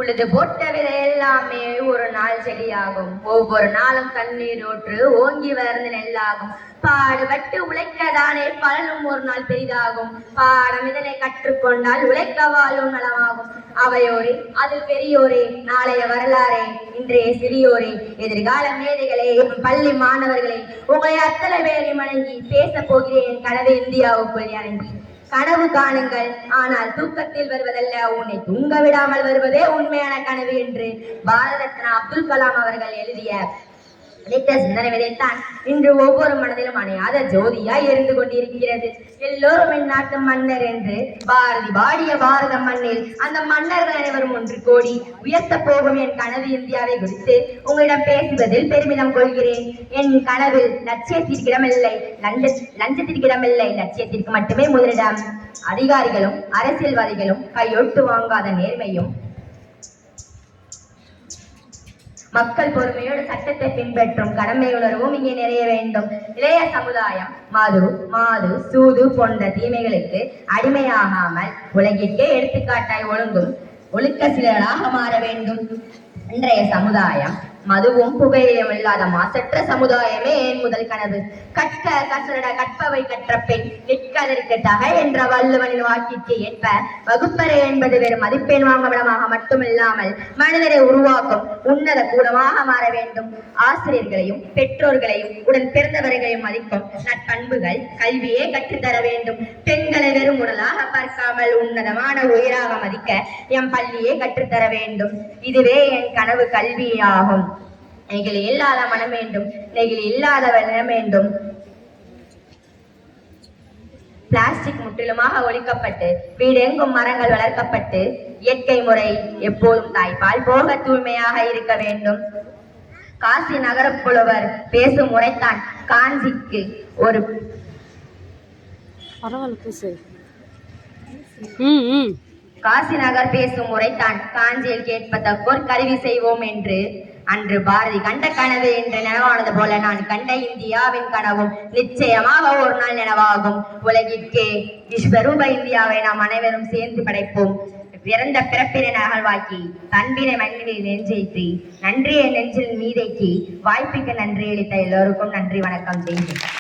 உழுது போட்ட விதை எல்லாமே ஒரு நாள் செடியாகும். ஒவ்வொரு நாளும் தண்ணீர் ஊற்று ஓங்கி வளர்ந்து நெல்லாகும். பாடுபட்டு உழைக்கதானே பலனும் ஒரு நாள் பெரிதாகும். பாடம் இதனை கற்றுக்கொண்டால் உழைக்க வாழும் நலமாகும். அவையோரே அதில் பெரியோரே, நாளைய வரலாறே, இன்றைய சிறியோரே, எதிர்கால மேதைகளே, பள்ளி மாணவர்களே, உங்களை அத்தனை பேரையும் வணங்கி பேச போகிறேன் கனவு இந்தியாவுக்குள் இறங்கி. கனவு காணுங்கள், ஆனால் தூக்கத்தில் வருவதல்ல, உன்னை தூங்க விடாமல் வருவதே உண்மையான கனவு என்று பாரத ரத்னா அப்துல் கலாம் அவர்கள் எழுதிய சிந்தனை விதைத்தான் இன்று ஒவ்வொரு மனதிலும் அணையாத ஜோதியாய் இருந்து கொண்டிருக்கிறது. எல்லோரும் என் நாட்டு மன்னர் என்று பாரதி பாடிய பாரத மண்ணில் அந்த மன்னர்கள் அனைவரும் ஒன்று கோடி உயர்த்த போகும் என் கனவு இந்தியாவை குறித்து உங்களிடம் பேசுவதில் பெருமிதம் கொள்கிறேன். என் கனவில் லட்சியத்திற்கு இடமில்லை, லஞ்சத்திற்கு இடமில்லை, லட்சியத்திற்கு மட்டுமே முதலிடம். அதிகாரிகளும் அரசியல்வாதிகளும் கையொட்டு வாங்காத நேர்மையும் மக்கள் பொறுமையோடு சட்டத்தை பின்பற்றும் கடமை உணர்வும் இங்கே நிறைய வேண்டும். இளைய சமுதாயம் மாது சூது போன்ற தீமைகளுக்கு அடிமையாகாமல் உலகிற்கே எடுத்துக்காட்டாய் ஒழுக்க சிலராக மாற வேண்டும். இன்றைய சமுதாயம் மதுவும் புகையிலும் இல்லாத மாசற்ற சமுதாயமே என் முதல் கனவு. கற்க கசட கற்பவை கற்ற பெண் நிற்கதற்கு தகை என்ற வள்ளுவனின் வாக்கிற்கு ஏற்ப வகுப்பறை என்பது வேறு மதிப்பெண் வாங்கப்படமாக மட்டுமில்லாமல் மனிதரை உருவாக்கும் உன்னத கூடமாக மாற வேண்டும். ஆசிரியர்களையும் பெற்றோர்களையும் உடன் பிறந்தவர்களையும் மதிக்கும் நற்பண்புகள் கல்வியே கற்றுத்தர வேண்டும். பெண்களை வெறும் உடலாக பார்க்காமல் உன்னதமான உயிராக மதிக்க என் பள்ளியே கற்றுத்தர வேண்டும். இதுவே என் கனவு கல்வியாகும். நெகிழி இல்லாத மனம் வேண்டும், நெகிழி இல்லாத வெள்ளம் வேண்டும். பிளாஸ்டிக் முற்றிலுமாக ஒழிக்கப்பட்டு வீடெங்கும் மரங்கள் வளர்க்கப்பட்டு இயற்கை முறை எப்போதும் தாய்ப்பால் போக தூய்மையாக இருக்க வேண்டும். காசி நகர புலவர் பேசும் முறைத்தான் காஞ்சிக்கு ஒரு காசி நகர் பேசும் முறைத்தான் காஞ்சியில் கேட்பதற்கோர் கல்வி செய்வோம் என்று அன்று பாரதி கண்ட கனவு என்று நினைவானது போல நான் கண்ட இந்தியாவின் கனவும் நிச்சயமாக ஒரு நாள் நினைவாகும். உலகிற்கே விஸ்வரூப இந்தியாவை நாம் அனைவரும் சேர்ந்து படைப்போம். பிறந்த பிறப்பினை நகழ்வாக்கி பண்பினை மண்ணில் நெஞ்சேற்றி நன்றியை நெஞ்சில் மீதைக்கு வாய்ப்புக்கு நன்றி அளித்த எல்லோருக்கும் நன்றி, வணக்கம்.